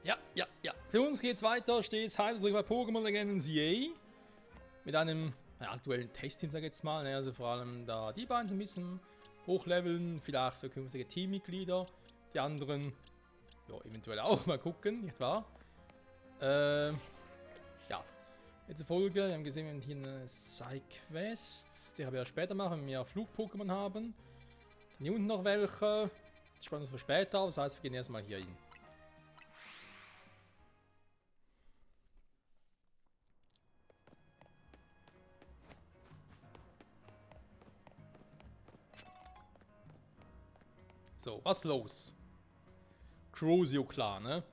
Ja. Für uns geht's weiter, steht's heute zurück bei Pokémon Legends EA. Mit einem aktuellen Testteam, sag ich jetzt mal. Also vor allem da die beiden so ein bisschen hochleveln, vielleicht für künftige Teammitglieder. Die anderen, ja, eventuell auch mal gucken, nicht wahr? Ja. Letzte Folge, wir haben gesehen, wir haben hier eine Side-Quest. Die haben wir ja später machen, wenn wir Flug-Pokémon haben. Dann hier unten noch welche. Das sparen wir uns für später, das heißt, wir gehen erstmal hier hin. So, was los? Crozio klar, ne?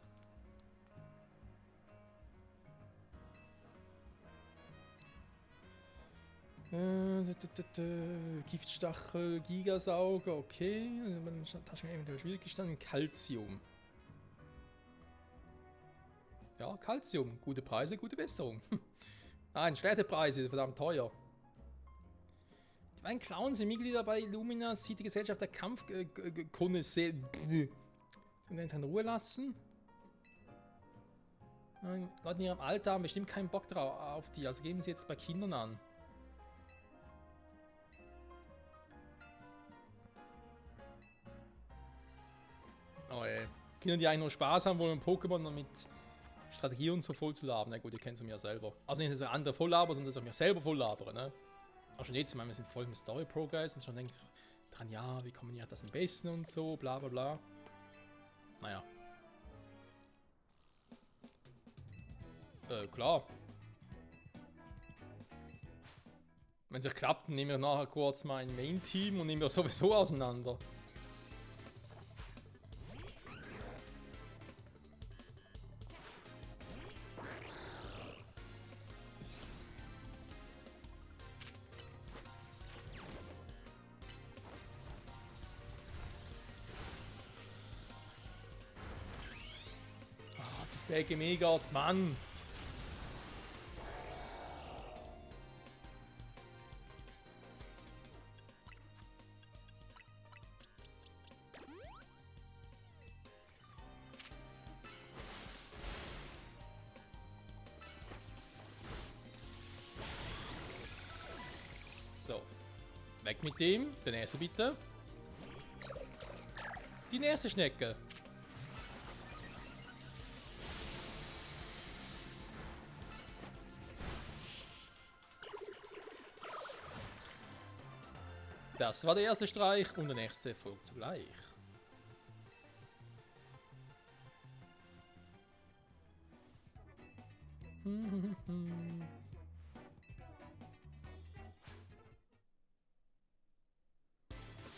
Giftstachel, Gigasauger, okay. Taschen eventuell Schwierigkeiten. Calcium. Ja, Calcium. Gute Preise, gute Besserung. Nein, schlechte Preise, verdammt teuer. Die beiden Clowns sind Mitglieder bei Lumina, sieht die Gesellschaft der Kampfkunde sehr. In Ruhe lassen. Leute in ihrem Alter haben bestimmt keinen Bock drauf auf die, also geben sie jetzt bei Kindern an. Oh ey. Kinder, die eigentlich nur Spaß haben wollen, Pokémon mit Strategie und so voll zu labern. Na gut, ihr kennt es mir ja selber. Also nicht, dass ich andere voll labere, sondern dass ich mir selber voll labere, ne? Auch schon jetzt, ich meine, wir sind voll mit Story Progress und schon denkt dran, ja, wie kombiniert das am besten und so, bla bla bla. Naja. Klar. Wenn es klappt, dann nehmen wir nachher kurz mein Main-Team und nehmen wir sowieso auseinander. Ah, zu spät gemegert, Mann! So. Weg mit dem. Der nächste bitte. Die nächste Schnecke. Das war der erste Streich und der nächste folgt zugleich.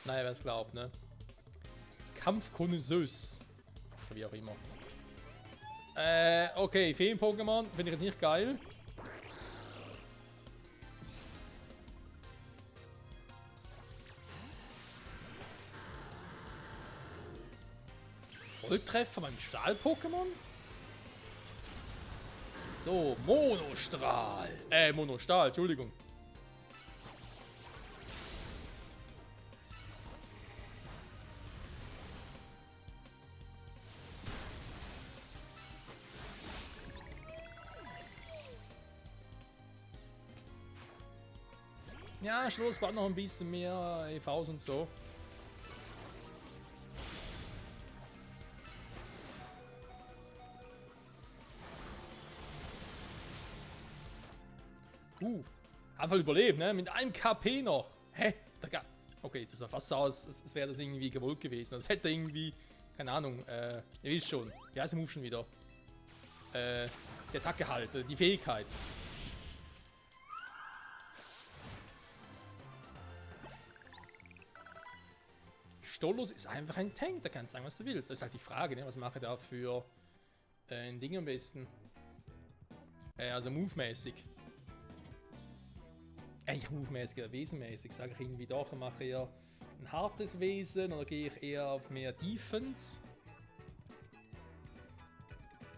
Naja, wer es glaubt, ne? Kampfkonnoisseurs. Wie auch immer. Okay, Feen-Pokémon finde ich jetzt nicht geil. Volltreffer beim Stahl-Pokémon? So, Monostrahl. Monostahl, Entschuldigung. Ja, Schluss braucht noch ein bisschen mehr EVs und so. Einfach überlebt, ne? Mit einem KP noch. Hä? Okay, das sah fast so aus, als wäre das irgendwie gewollt gewesen. Das hätte irgendwie, keine Ahnung, ihr wisst schon. Wie heißt der Move schon wieder? Die Attacke halt, die Fähigkeit. Stolos ist einfach ein Tank, da kannst du sagen, was du willst. Das ist halt die Frage, ne? Was mache ich da für ein Ding am besten? Also Move-mäßig. Eigentlich Move-mäßig oder Wesenmäßig, sage ich irgendwie doch, ich mache eher ein hartes Wesen oder gehe ich eher auf mehr Defense?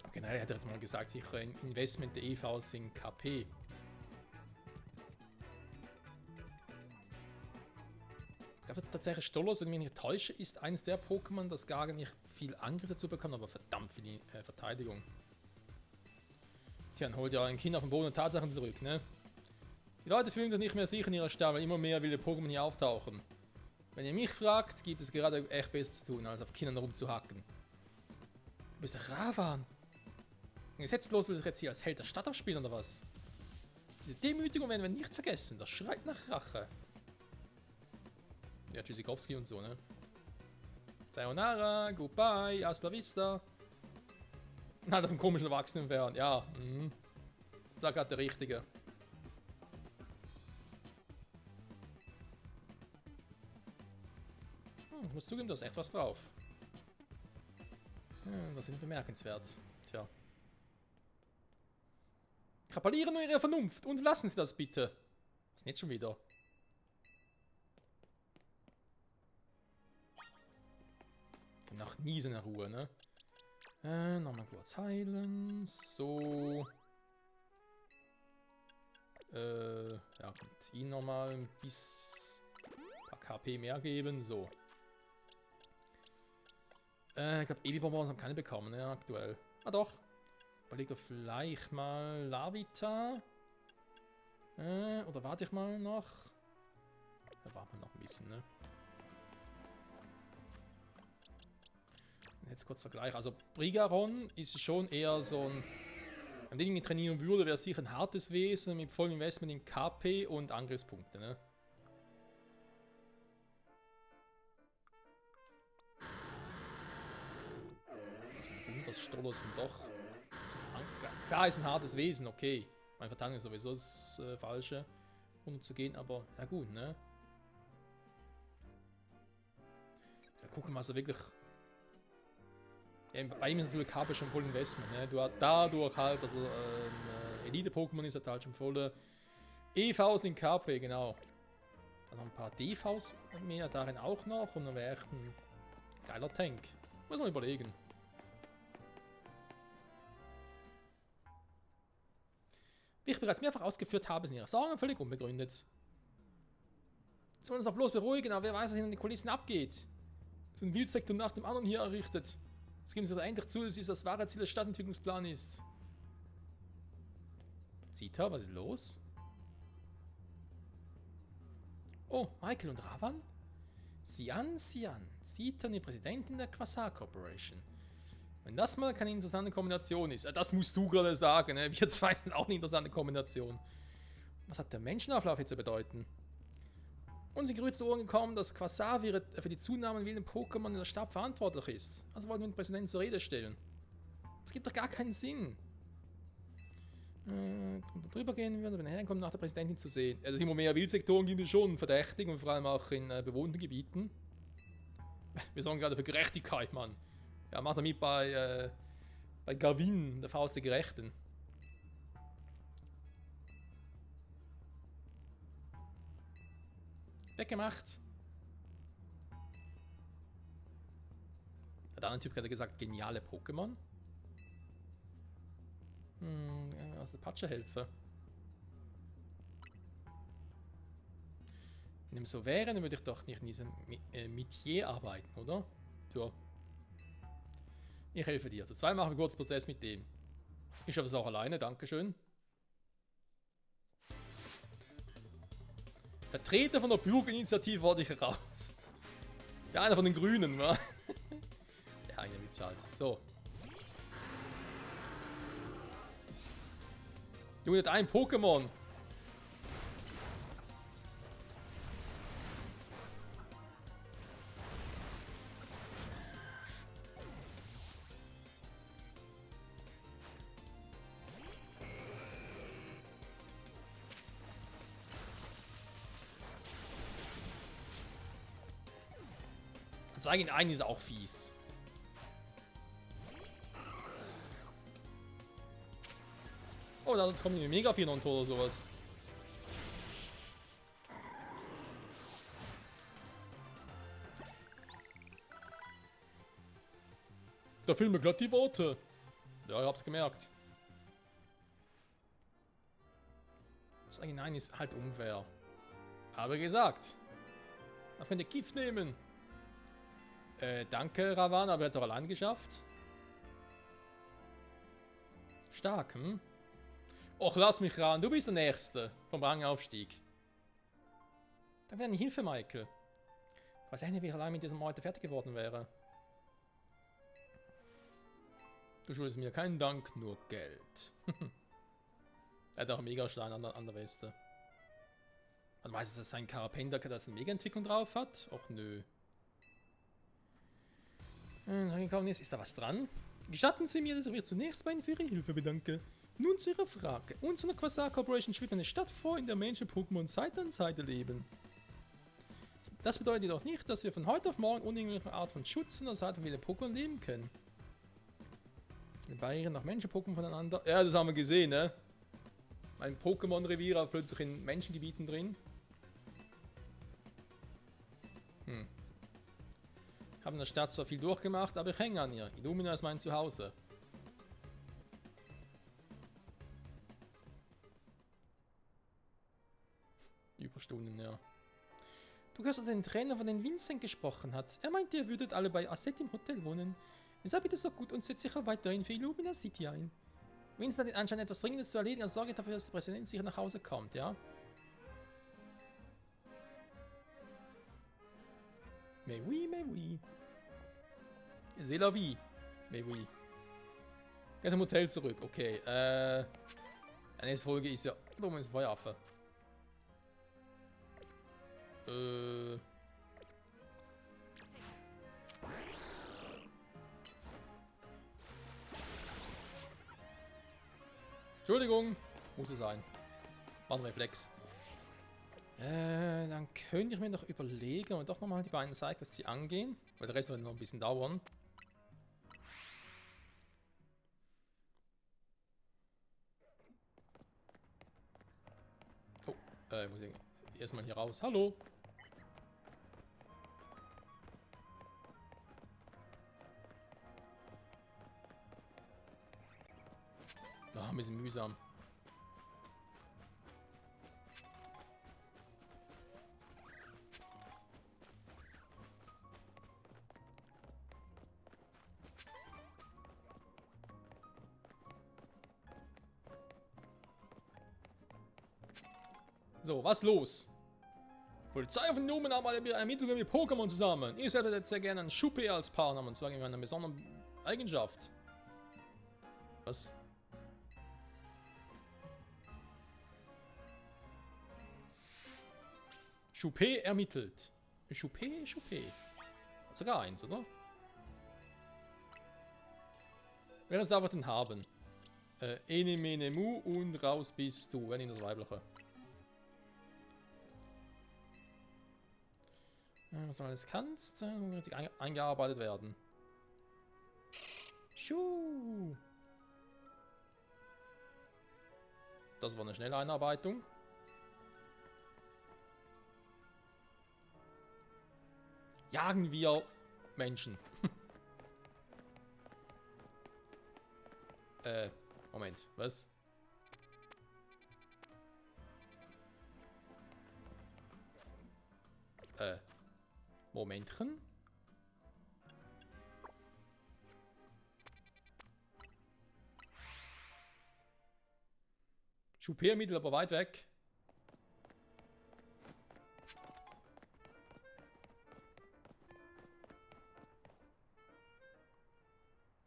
Okay, nein, er hat jetzt mal gesagt, sicher ein Investment der EVs in KP. Ich glaube, tatsächlich Stolos, wenn ich mich nicht täusche, ist eines der Pokémon, das gar nicht viel Angriff dazu bekommt, aber verdammt viel Verteidigung. Tja, dann holt ja ein Kind auf den Boden und Tatsachen zurück, ne? Die Leute fühlen sich nicht mehr sicher in ihrer Stadt, weil immer mehr wilde Pokémon hier auftauchen. Wenn ihr mich fragt, gibt es gerade echt besser zu tun, als auf Kindern rumzuhacken. Du bist der Ravan. Ein Gesetzlos will sich jetzt hier als Held der Stadt aufspielen, oder was? Diese Demütigung werden wir nicht vergessen. Das schreit nach Rache. Ja, Tschüssikowski und so, ne? Sayonara, goodbye, hasta la vista. Hat auf einen komischen Erwachsenen entfernt. Ja, sag grad der Richtige. Ich muss zugeben, da ist echt was drauf. Das ist nicht bemerkenswert. Tja. Ich appelliere nur Ihre Vernunft und lassen Sie das bitte. Was ist denn jetzt schon wieder? Nach Niesen in Ruhe, ne? Nochmal kurz heilen. So. Ja, und ihn nochmal ein paar KP mehr geben. So. Ich glaube, Ebi-Bonbons haben keine bekommen, ne, aktuell. Ah, doch. Überleg doch vielleicht mal Lavita. Oder warte ich mal noch? Da warten wir noch ein bisschen, ne? Jetzt kurz Vergleich. Also, Brigaron ist schon eher so ein. Wenn ich ihn trainieren würde, wäre es sicher ein hartes Wesen mit vollem Investment in KP und Angriffspunkte, ne? Das Stolos sind doch. So, klar ist ein hartes Wesen, okay. Mein Verteidigung ist sowieso das Falsche, runterzugehen, aber ja gut, ne? Mal gucken, was er wirklich. Ja, bei ihm ist natürlich KP schon voll Investment, ne? Du hast dadurch halt, also Elite-Pokémon ist halt schon volle EVs in KP, genau. Dann noch ein paar DVs mehr darin auch noch und dann wäre echt ein geiler Tank. Muss man überlegen. Wie ich bereits mehrfach ausgeführt habe, sind ihre Sorgen völlig unbegründet. Sie wollen uns auch bloß beruhigen, aber wer weiß, was hinter den Kulissen abgeht. So ein Wildsektor nach dem anderen hier errichtet. Jetzt geben sie doch endlich zu, dass es das wahre Ziel des Stadtentwicklungsplans ist. Zita, was ist los? Oh, Michael und Ravan? Sian. Zita, die Präsidentin der Quasar Corporation. Wenn das mal keine interessante Kombination ist. Das musst du gerade sagen, ne? Wir zwei sind auch eine interessante Kombination. Was hat der Menschenauflauf jetzt zu bedeuten? Uns sind Gerüchte zu Ohren gekommen, dass Quasar für die Zunahme wilden Pokémon in der Stadt verantwortlich ist. Also wollten wir den Präsidenten zur Rede stellen. Das gibt doch gar keinen Sinn. Drüber gehen wir, wenn er herkommt, nach der Präsidentin zu sehen. Also immer mehr Wildsektoren gibt es schon verdächtig und vor allem auch in bewohnten Gebieten. Wir sorgen gerade für Gerechtigkeit, Mann. Ja, macht er mit bei Gavin, der Faust der Gerechten. Weggemacht. Der andere Typ hat gesagt, geniale Pokémon. Aus der Patsche-Hilfe. Wenn dem so wäre, dann würde ich doch nicht in diesem Metier arbeiten, oder? Ja. Ich helfe dir. Zu zweit machen wir kurz Prozess mit dem. Ich schaffe es auch alleine, dankeschön. Vertreter von der Bürgerinitiative wollte ich raus. Ja, einer von den Grünen, wa? Ja, eine Witz halt. So. Junge, hat ein Pokémon. Zeig ihn ein, ist auch fies. Oh, da kommt eine Mega-Phenon-Tor oder sowas. Da fehlen mir glatt die Worte. Ja, ich hab's gemerkt. Zeig ihn ein, ist halt unfair. Habe gesagt. Man könnte Gift nehmen. Danke, Ravan, aber er hat es auch allein geschafft. Stark, hm? Och, lass mich ran. Du bist der Nächste vom Rangaufstieg. Danke für deine Hilfe, Michael. Ich weiß nicht, wie ich allein mit diesem heute fertig geworden wäre. Du schuldest mir keinen Dank, nur Geld. Er hat auch einen Megastein an der Weste. Man weiß, dass sein Carapenter eine Mega-Entwicklung drauf hat. Och nö. Ist da was dran? Gestatten Sie mir, dass ich mich zunächst bei Ihnen für Ihre Hilfe bedanke. Nun zu Ihrer Frage. Uns von der Quasar Corporation schwebt eine Stadt vor, in der Menschen Pokémon Seite an Seite leben. Das bedeutet jedoch nicht, dass wir von heute auf morgen ohne irgendeine Art von Schutz an der Seite von vielen Pokémon leben können. Die Barrieren nach Menschen-Pokémon voneinander. Ja, das haben wir gesehen, ne? Ein Pokémon-Revier aber plötzlich in Menschengebieten drin. Ich habe in der Stadt zwar viel durchgemacht, aber ich hänge an ihr. Illumina ist mein Zuhause. Überstunden, ja. Du hörst den Trainer, von dem Vincent gesprochen hat. Er meinte, ihr würdet alle bei Asset im Hotel wohnen. Ihr seid bitte so gut und setzt sicher weiterhin für Illumina City ein. Vincent hat anscheinend etwas Dringendes zu erledigen, also sorge dafür, dass der Präsident sicher nach Hause kommt, ja? Mais oui, mais oui. C'est la vie. Mais oui. Geht zum Hotel zurück, okay. Die nächste Folge ist ja... Warum ist Feueraffe? Entschuldigung. Muss es sein. War ein Reflex. Dann könnte ich mir noch überlegen und doch nochmal die beiden Sidequests angehen. Weil der Rest wird noch ein bisschen dauern. Oh, muss ich erstmal hier raus. Hallo! Ah, ein bisschen mühsam. So, was los? Polizei von Nomen haben alle Ermittlungen mit Pokémon zusammen. Ich hätte jetzt sehr gerne einen Schuppe als Partner, und zwar gegen eine besondere Eigenschaft. Was? Schuppe ermittelt. Schuppe? Sogar eins, oder? Wer darf er denn haben? Ene, mene, mu und raus bist du. Wenn nicht das Weibliche. Was du alles kannst, richtig eingearbeitet werden. Schuh. Das war eine schnelle Einarbeitung. Jagen wir Menschen. Moment, was? Momentchen. Schuppiermittel, aber weit weg.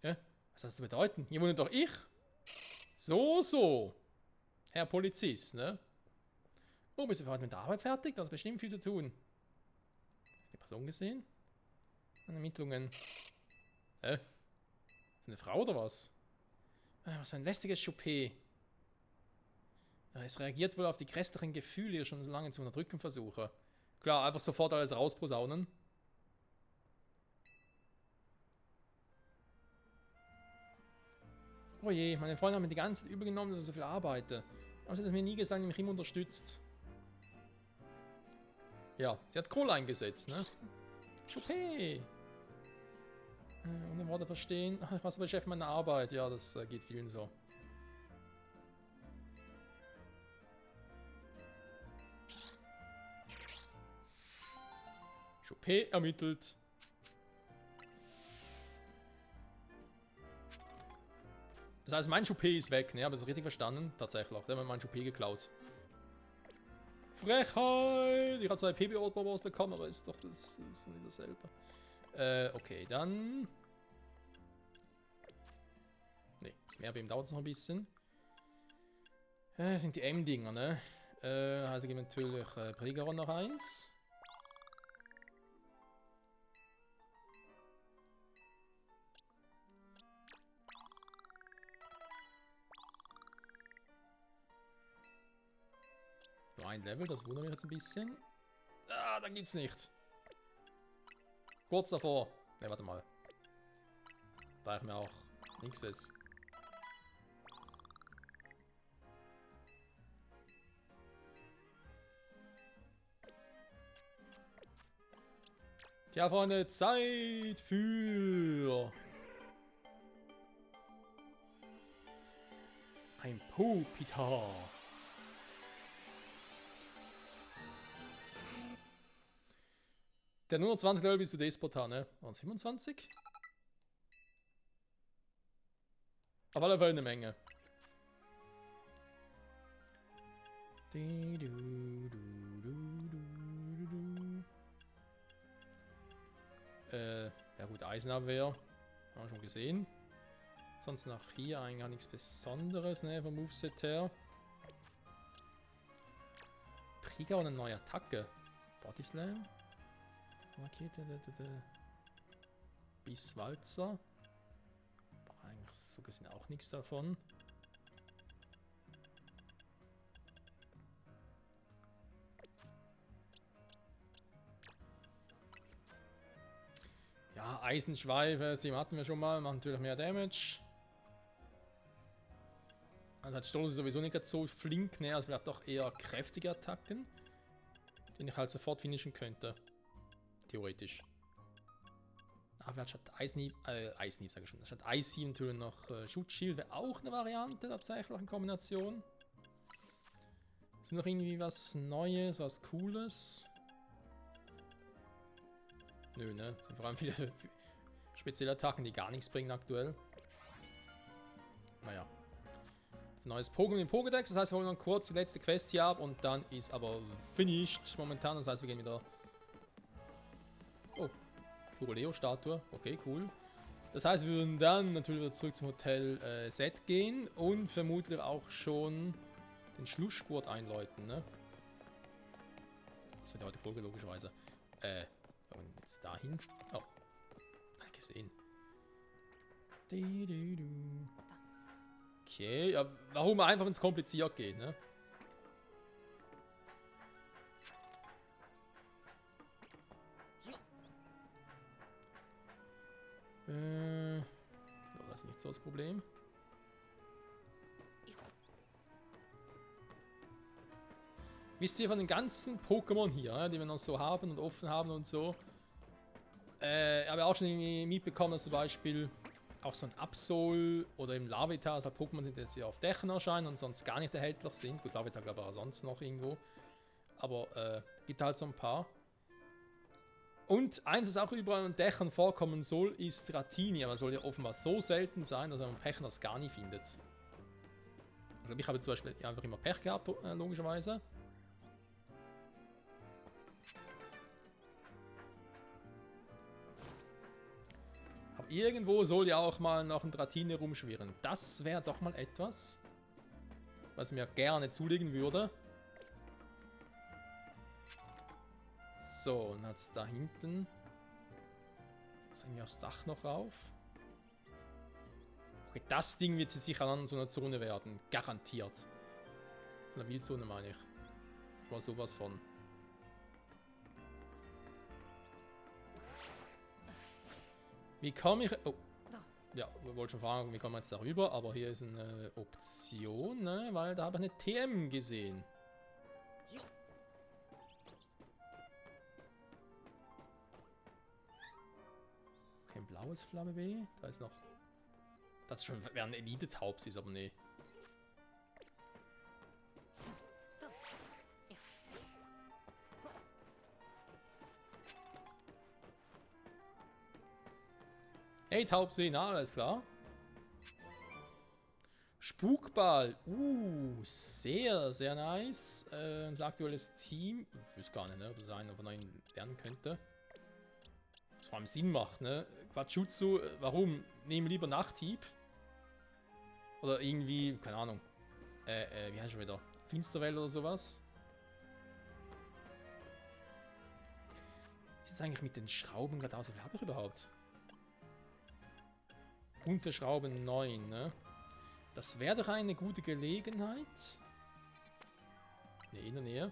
Ja, was soll das bedeuten? Hier wohnt doch ich. So. Herr Polizist, ne? Oh, bist du für heute mit der Arbeit fertig? Da ist bestimmt viel zu tun. Die Person gesehen? An Ermittlungen. Hä? Ist eine Frau oder was? Was für ein lästiges Choupé. Ja, es reagiert wohl auf die grässlichen Gefühle, die schon so lange zu unterdrücken versuche. Klar, einfach sofort alles rausposaunen. Oh je, meine Freunde haben mir die ganze Zeit übergenommen, dass ich so viel arbeite. Aber sie hat mir nie gesagt, mich immer unterstützt. Ja, sie hat Kohle eingesetzt, ne? Okay. Ohne Worte verstehen. Ach, ich war aber Chef meiner Arbeit. Ja, das geht vielen so. Chopé ermittelt. Das heißt, mein Chopé ist weg, ne? Habe ich das richtig verstanden? Tatsächlich, der hat mein Chopé geklaut. Frechheit! Ich habe 2 PB-Bonbons bekommen, aber das ist nicht dasselbe. Okay, dann... Ne, das Meerbeam dauert noch ein bisschen. Das sind die M-Dinger, ne? Also geben wir natürlich Brigaron noch 1. Nur ein Level, das wundert mich jetzt ein bisschen. Ah, da gibt's nicht. Kurz davor. Ne, warte mal. Da ich mir auch nichts ist. Tja, Freunde, Zeit für ein Pupita. Der 120 Level bist du Despota, ne? Waren es 25? Auf alle Fälle eine Menge. Ja gut, Eisenabwehr. Haben wir schon gesehen. Sonst nach hier eigentlich nichts Besonderes, ne, vom Moveset her. Priga und eine neue Attacke. Body Slam. Okay, Bisswalzer. Eigentlich so gesehen auch nichts davon. Ja, Eisenschweife, die hatten wir schon mal, machen natürlich mehr Damage. Also hat Stoß sowieso nicht so flink, ne, also vielleicht doch eher kräftige Attacken, den ich halt sofort finishen könnte. Theoretisch. Aber vielleicht statt Eisenhieb, Eisenhieb sage ich schon, statt Eishieb natürlich noch Schutzschild wäre auch eine Variante tatsächlich in Kombination. Ist noch irgendwie was Neues, was Cooles? Nö, ne? Sind vor allem viele spezielle Attacken, die gar nichts bringen aktuell. Naja. Neues Pokémon im Pokédex, das heißt, wir holen noch kurz die letzte Quest hier ab und dann ist aber finished momentan. Das heißt, wir gehen wieder. Oh, Leo-Statue. Okay, cool. Das heißt, wir würden dann natürlich wieder zurück zum Hotel Set gehen und vermutlich auch schon den Schlussspurt einläuten, ne? Das wird heute Folge logischerweise. Und jetzt dahin. Oh, gesehen. Okay, ja, warum man einfach ins Kompliziert geht, ne? Das ist nicht so das Problem. Wisst ihr von den ganzen Pokémon hier, die wir noch so haben und offen haben und so, habe auch schon irgendwie mitbekommen, dass zum Beispiel auch so ein Absol oder im Larvitar, also Pokémon sind, die auf Dächern erscheinen und sonst gar nicht erhältlich sind. Gut, Larvitar glaube ich auch sonst noch irgendwo. Aber gibt halt so ein paar. Und eins, das auch überall an Dächern vorkommen soll, ist Ratini. Aber soll ja offenbar so selten sein, dass man Pech das gar nicht findet. Also ich habe zum Beispiel einfach immer Pech gehabt, logischerweise. Aber irgendwo soll ja auch mal noch ein Dratini rumschwirren. Das wäre doch mal etwas, was ich mir gerne zulegen würde. So, und hat es da hinten. Ist irgendwie aufs Dach noch rauf. Okay, das Ding wird sicher an so einer Zone werden. Garantiert. So einer Wildzone meine ich. Oder sowas von. Wie komme ich... Oh. Ja, wir wollten schon fragen, wie kommen wir jetzt darüber, aber hier ist eine Option, ne? Weil da habe ich eine TM gesehen. Kein blaues Flamme B. Da ist noch... Das ist schon, wer ein Elite-Taubs ist, aber nee. Taubsee, alles klar. Spukball. Sehr, sehr nice. Unser aktuelles Team. Ich weiß gar nicht, ne, ob das einer von euch lernen könnte. Was vor allem Sinn macht, ne? Quatschutsu, warum? Nehmen lieber Nachthieb. Oder irgendwie, keine Ahnung. Wie heißt schon wieder? Finsterwelle oder sowas. Wie sieht es eigentlich mit den Schrauben gerade aus? Wie viel habe ich überhaupt? Bunte Schrauben 9, ne? Das wäre doch eine gute Gelegenheit. Ne, in der Nähe.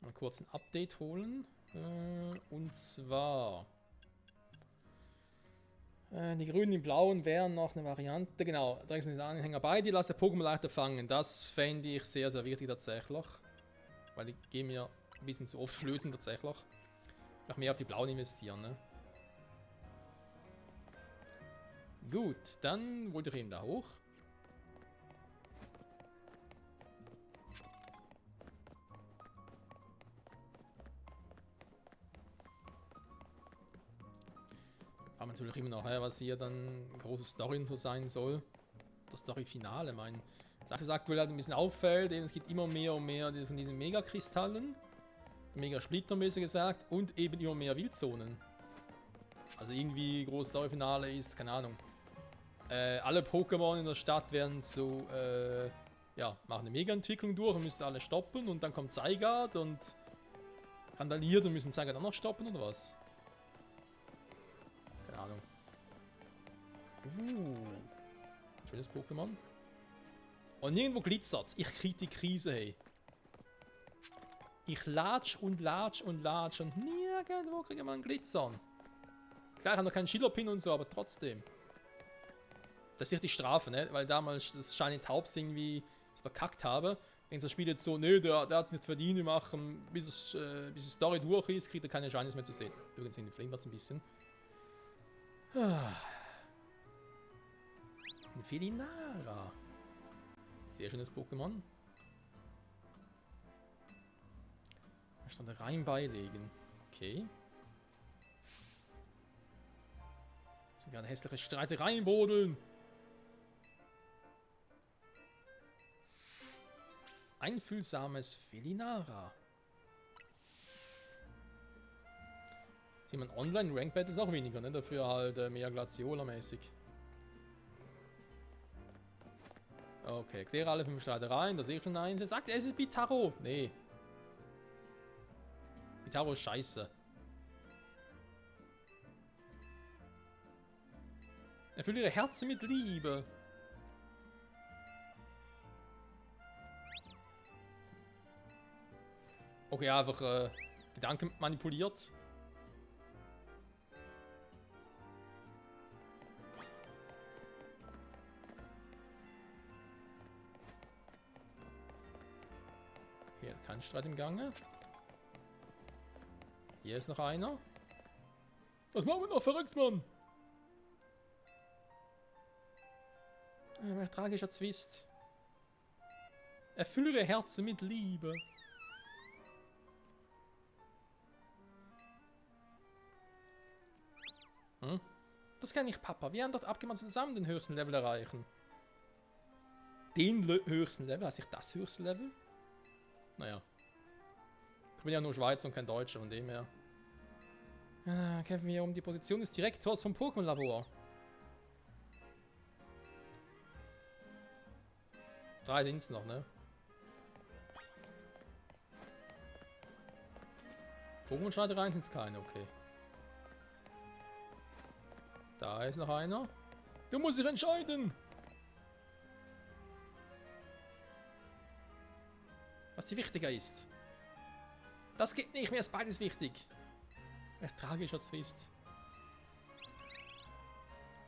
Mal kurz ein Update holen. Und zwar... die grünen, die blauen wären noch eine Variante. Genau, da sind die Anhänger bei, die lassen Pokémon leichter fangen. Das fände ich sehr, sehr wichtig tatsächlich. Weil die gehen mir ein bisschen zu oft flöten tatsächlich. Noch mehr auf die blauen investieren, ne? Gut, dann wollte ich ihn da hoch. Aber natürlich immer noch, was hier dann große Story so sein soll. Das Story-Finale, mein. Das aktuell halt ein bisschen auffällt, es gibt immer mehr und mehr von diesen Megakristallen. Megasplitter, besser gesagt, und eben immer mehr Wildzonen. Also irgendwie großes Story-Finale ist, keine Ahnung. Alle Pokémon in der Stadt werden so, ja, machen eine Mega-Entwicklung durch und müssen alle stoppen und dann kommt Zygarde und randaliert und müssen Zygarde auch noch stoppen oder was? Keine Ahnung. Schönes Pokémon. Und nirgendwo glitzert's. Ich krieg die Krise, hey. Ich latsch und latsch und latsch und nirgendwo kriege ich mal ein Glitzern. Klar, ich habe noch keinen Schillerpin und so, aber trotzdem. Das ist richtig Strafe, ne? Weil damals das Shiny Taubs irgendwie verkackt habe. Denkt das Spiel jetzt so, nö, der hat es nicht verdient, wir machen, bis die Story durch ist, kriegt er keine Shinies mehr zu sehen. Übrigens in den Flamewarts ein bisschen. Ein Felinara. Sehr schönes Pokémon. Stand rein beilegen. Okay. So gerade hässliche Streitereien brodeln. Einfühlsames Felinara. Sieht man Online-Rank-Battles auch weniger, ne? Dafür halt mehr Glaciola-mäßig. Okay, kläre alle 5 Streitereien, das sehe ich schon eins. Er sagt, es ist Bitaro. Nee. Bitaro ist scheiße. Erfülle ihre Herzen mit Liebe. Okay, einfach Gedanken manipuliert. Okay, kein Streit im Gange. Hier ist noch einer. Was machen wir noch verrückt, Mann? Ein tragischer Zwist. Erfülle ihre Herzen mit Liebe. Hm? Das kann ich, Papa. Wir haben dort abgemacht, zusammen den höchsten Level erreichen. Den höchsten Level? Heißt nicht das höchste Level? Naja. Ich bin ja nur Schweizer und kein Deutscher, von dem her. Kämpfen wir um die Position des Direktors vom Pokémon-Labor. 3 Dings noch, ne? Pokémon-Streitereien sind es keine, okay. Da ist noch einer. Du musst dich entscheiden! Was dir wichtiger ist. Das geht nicht, mir ist beides wichtig. Ein tragischer Zwist.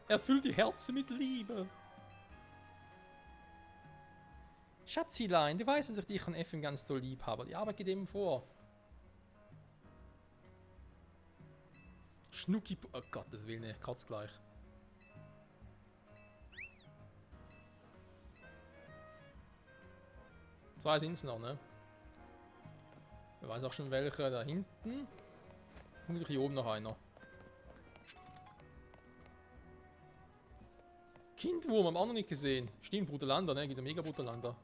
Erfüll die Herzen mit Liebe. Schatzilein, du weißt, dass ich dich und Effen ganz toll lieb habe. Die Arbeit geht eben vor. Schnucki... Oh Gott, das will nicht. Kotz gleich. Zwei sind es noch, ne? Wer weiß auch schon welche da hinten. Vermutlich hier oben noch einer. Kindwurm, haben wir auch noch nicht gesehen. Stimmt, Brutalander, ne? Gibt ein mega Brutalander.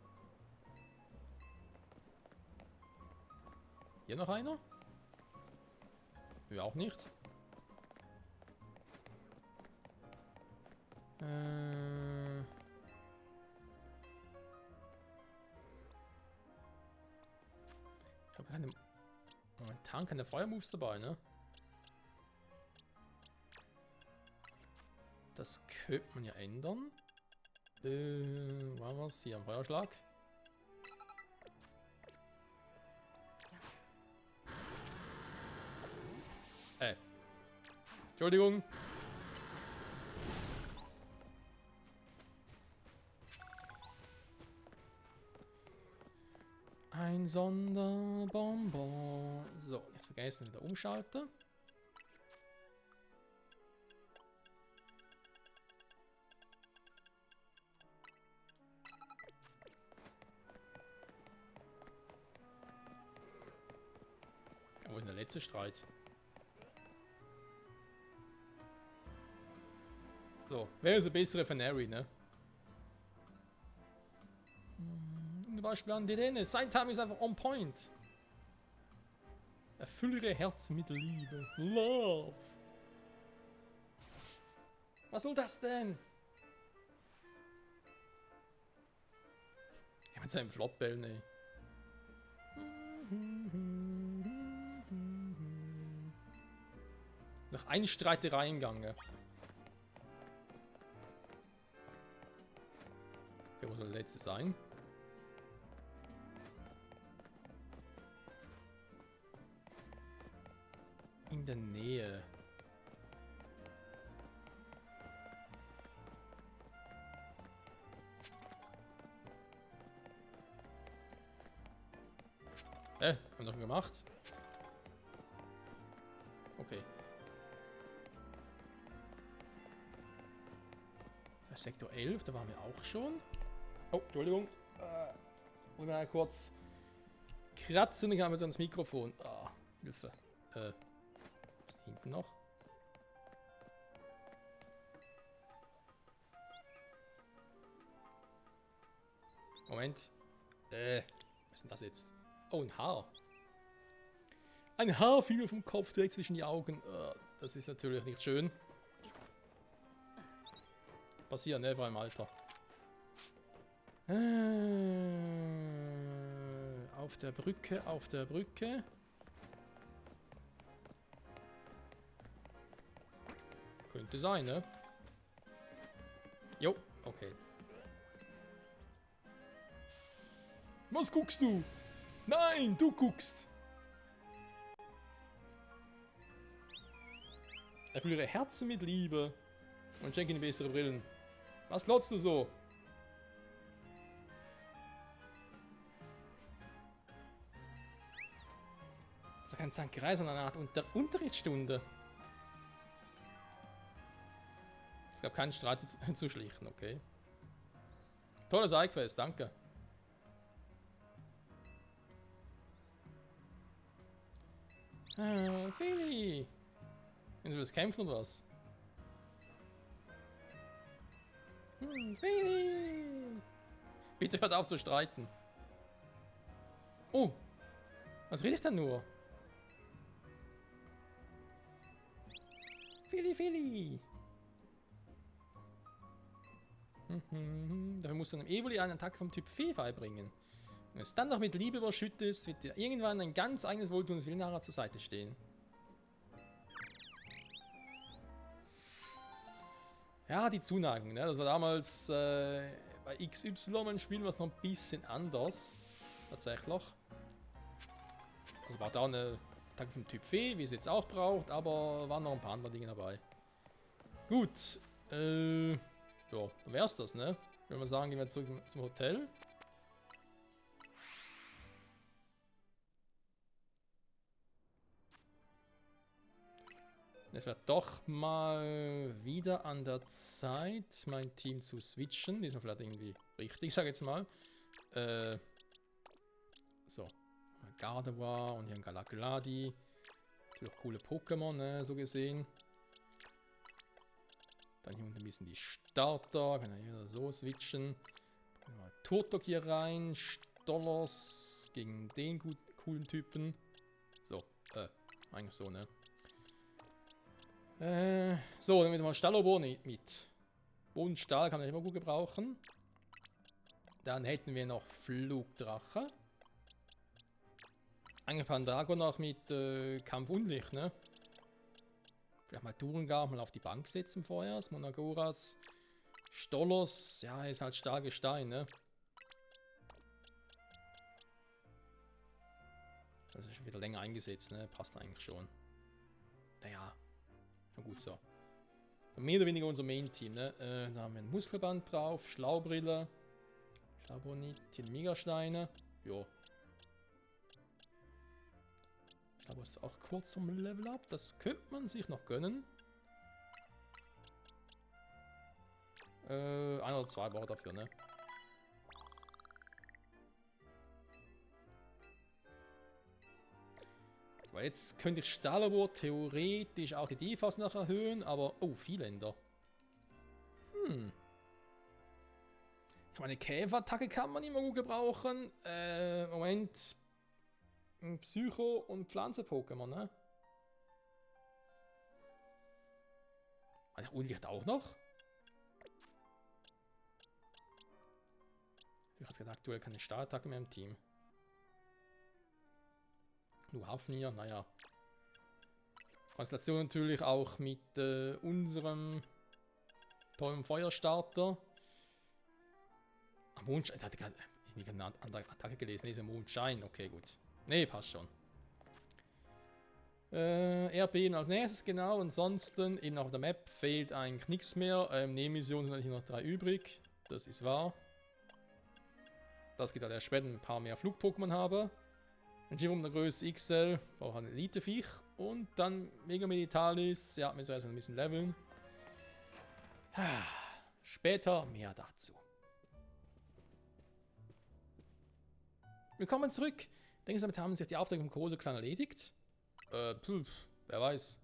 Hier noch einer? Ja, auch nicht. Ich habe keine... Momentan keine Feuermoves dabei, ne? Das könnte man ja ändern. Wo haben wir es? Hier am Feuerschlag. Entschuldigung. Ein Sonderbonbon. So, nicht vergessen, wieder umschalten. Wo ist denn der letzte Streit? So, wer ist der bessere Fenary, ne? Zum Beispiel an Dedenne. Sein Time ist einfach on point. Erfülle ihre Herzen mit Liebe. Love. Was soll das denn? Ja, mit seinem Flopbell, ne? Nach einer Streiterei im Gange. Okay, wo soll der letzte sein? In der Nähe. Haben wir schon gemacht? Okay. Sektor 11, da waren wir auch schon. Oh, Entschuldigung. Und mal kurz kratzen, ich habe so ans Mikrofon. Ah, Hilfe. Was ist hinten noch? Moment. Was ist denn das jetzt? Oh, ein Haar. Ein Haar fiel mir vom Kopf direkt zwischen die Augen. Das ist natürlich nicht schön. Passieren, ne, vor allem Alter. Auf der Brücke, auf der Brücke. Könnte sein, ne? Jo, okay. Was guckst du? Nein, du guckst! Erfülle ihre Herzen mit Liebe und schenke ihnen bessere Brillen. Was glotzt du so? Das ist doch kein Zankerei, sondern eine Art Unterrichtsstunde. Es gab keinen Streit zu schlichten, okay. Tolle Sidequest, danke. Feli! Wenn du willst kämpfen oder was? Feli! Bitte hört auf zu streiten. Oh! Was rede ich denn nur? Feli! Dafür musst du einem Evoli einen Attack vom Typ Fee beibringen. Wenn du es dann noch mit Liebe überschüttest, wird dir irgendwann ein ganz eigenes wohltuendes Willenharer zur Seite stehen. Ja, die Zuneigung, ne? Das war damals bei XY ein Spiel, was noch ein bisschen anders. Tatsächlich. Also war da eine Attacke vom Typ Fee, wie es jetzt auch braucht, aber waren noch ein paar andere Dinge dabei. Gut. Ja, dann wär's das, ne? Wenn wir sagen, gehen wir zurück zum Hotel. Es wird doch mal wieder an der Zeit, mein Team zu switchen. Diesmal vielleicht irgendwie richtig, sag ich jetzt mal. So. Gardevoir und hier ein Galagladi. Natürlich coole Pokémon, ne, so gesehen. Dann hier unten ein bisschen die Starter. Kann ich wieder so switchen. Turtok hier rein. Stollers gegen den coolen Typen. So, eigentlich so, ne? So, dann wieder mal Stallobor mit. Bodenstahl kann man immer gut gebrauchen. Dann hätten wir noch Flugdrache. Eigentlich Pandrago noch mit Kampf Unlicht, ne? Vielleicht mal Turengar mal auf die Bank setzen vorher. Monagoras. Stollos, ja, ist halt starkes Stein, ne? Das ist schon wieder länger eingesetzt, ne? Passt eigentlich schon. Naja, schon gut so. Mehr oder weniger unser Main-Team, ne? Da haben wir ein Muskelband drauf, Schlaubrille, Schlaubronit, hier Megasteine. Jo. Ich glaube, es ist auch kurz zum Level-Up. Das könnte man sich noch gönnen. 1 oder 2 braucht dafür, ne? So, jetzt könnte ich Stahlabor theoretisch auch die Defas noch erhöhen, aber... Oh, Vieländer. Ich meine, Käferattacke kann man immer gut gebrauchen. Moment. Psycho- und Pflanze-Pokémon, ne? Hat Unlicht auch noch? Ich habe gerade aktuell keine Stahlattacke mehr im Team. Nur Hafnir, naja. Konstellation natürlich auch mit unserem tollen Feuerstarter. Mondschein, der hatte gerade eine andere Attacke gelesen. Nee, Mondschein, okay, gut. Nee, passt schon. Erdbeben als nächstes, genau. Ansonsten, eben auf der Map fehlt eigentlich nichts mehr. Nebenmissionen sind natürlich noch 3 übrig. Das ist wahr. Das geht halt erst später, wenn ich ein paar mehr Flug-Pokémon habe. Ein Gym der Größe XL, braucht ein Elite-Viech. Und dann Mega Meditalis. Ja, müssen wir erstmal ein bisschen leveln. Später mehr dazu. Willkommen zurück. Denkst du, damit haben sich die Aufträge im Koso-Clan erledigt? Wer weiß.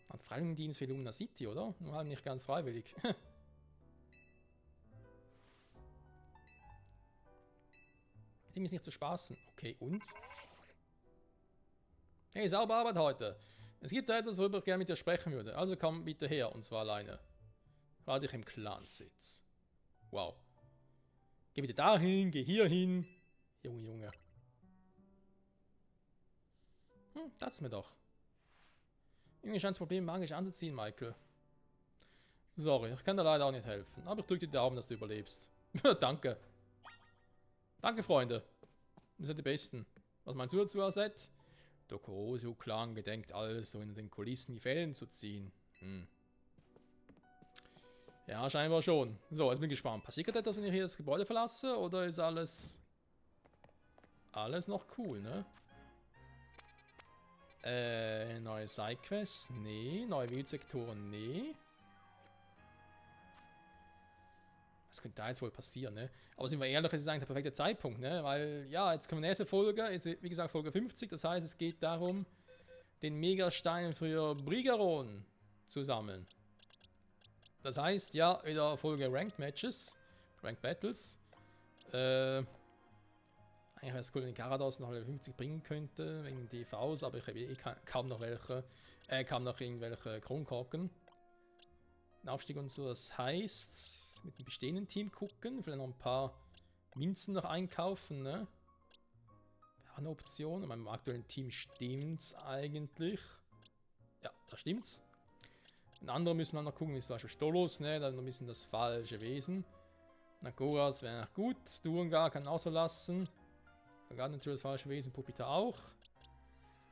Hat Freiwilligendienst für Lumina City, oder? Nur halt nicht ganz freiwillig. Mit dem ist nicht zu spaßen. Okay, und? Hey, sauber Arbeit heute. Es gibt da etwas, worüber ich gerne mit dir sprechen würde. Also komm bitte her, und zwar alleine. Lade dich im Clan-Sitz. Wow. Geh bitte dahin, geh hier hin. Junge, Junge. Das ist mir doch. Irgendwie scheint das Problem magisch anzuziehen, Michael. Sorry, ich kann dir leider auch nicht helfen. Aber ich drücke dir die Daumen, dass du überlebst. Danke. Danke, Freunde. Ihr seid die Besten. Was meinst du dazu, Aset? Der Korosio-Clan gedenkt alles, so in den Kulissen die Fäden zu ziehen. Ja, scheinbar schon. So, jetzt bin ich gespannt. Passiert etwas, wenn ich hier das Gebäude verlasse? Oder ist alles noch cool, ne? Neue Sidequests? Nee. Neue Wildsektoren? Nee. Was könnte da jetzt wohl passieren, ne? Aber sind wir ehrlich, es ist eigentlich der perfekte Zeitpunkt, ne? Weil, ja, jetzt kommt die nächste Folge, ist, wie gesagt, Folge 50. Das heißt, es geht darum, den Megastein für Brigaron zu sammeln. Das heißt, ja, wieder Folge Ranked Matches, Ranked Battles. Eigentlich wäre es cool, wenn ich Garados noch Level 50 bringen könnte, wegen DVs, aber ich habe eh kaum noch welche, kaum noch irgendwelche Kronkorken. Ein Aufstieg und so, das heißt, mit dem bestehenden Team gucken, vielleicht noch ein paar Münzen noch einkaufen, ne? Wäre eine Option. In meinem aktuellen Team stimmt's eigentlich. Ja, da stimmt's. Ein anderer müssen wir noch gucken, wie zum Beispiel Stolos, ne? Dann ein bisschen das falsche Wesen. Nagoras wäre noch gut. Durengar kann auch so lassen. Sogar natürlich das falsche Wesen, Pupita auch.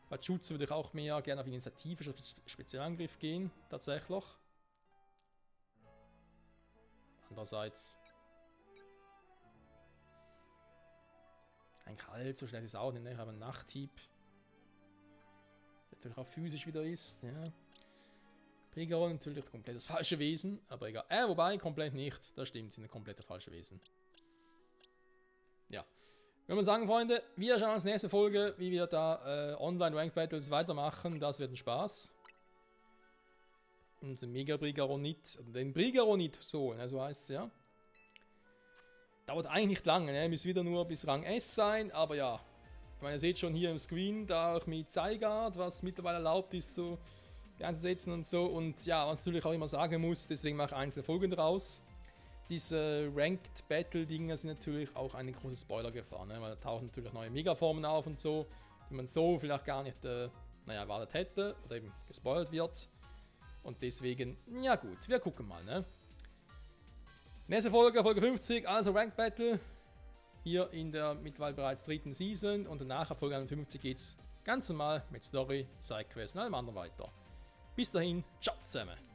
Bei Jutsu würde ich auch mehr gerne auf Initiative statt Spezialangriff gehen, tatsächlich. Andererseits. Ein Kalt, so schnell ist es auch nicht, ne? Ich habe einen Nachthieb. Der natürlich auch physisch wieder ist, ja. Brigaron natürlich komplett das falsche Wesen, aber egal. Wobei, komplett nicht. Das stimmt, ein komplett falsche Wesen. Ja. Wenn wir sagen, Freunde, wir schauen uns nächste Folge, wie wir da Online-Rank-Battles weitermachen. Das wird ein Spaß. Unser Mega-Brigaronit, den Brigaronit, so heißt es ja. Dauert eigentlich nicht lange, ne? Muss wieder nur bis Rang S sein, aber ja. Ich meine, ihr seht schon hier im Screen, da auch mit Zygarde, was mittlerweile erlaubt ist, so einzusetzen und so. Und ja, was ich natürlich auch immer sagen muss, deswegen mache ich einzelne Folgen draus. Diese Ranked Battle Dinger sind natürlich auch eine große Spoiler-Gefahr, ne? Weil da tauchen natürlich neue Megaformen auf und so, die man so vielleicht gar nicht erwartet hätte oder eben gespoilert wird. Und deswegen, ja gut, wir gucken mal, ne? Nächste Folge, Folge 50, also Ranked Battle. Hier in der mittlerweile bereits 3. Season. Und danach, Folge 51, geht es ganz normal mit Story, Sidequests und allem anderen weiter. Bis dahin, ciao zusammen.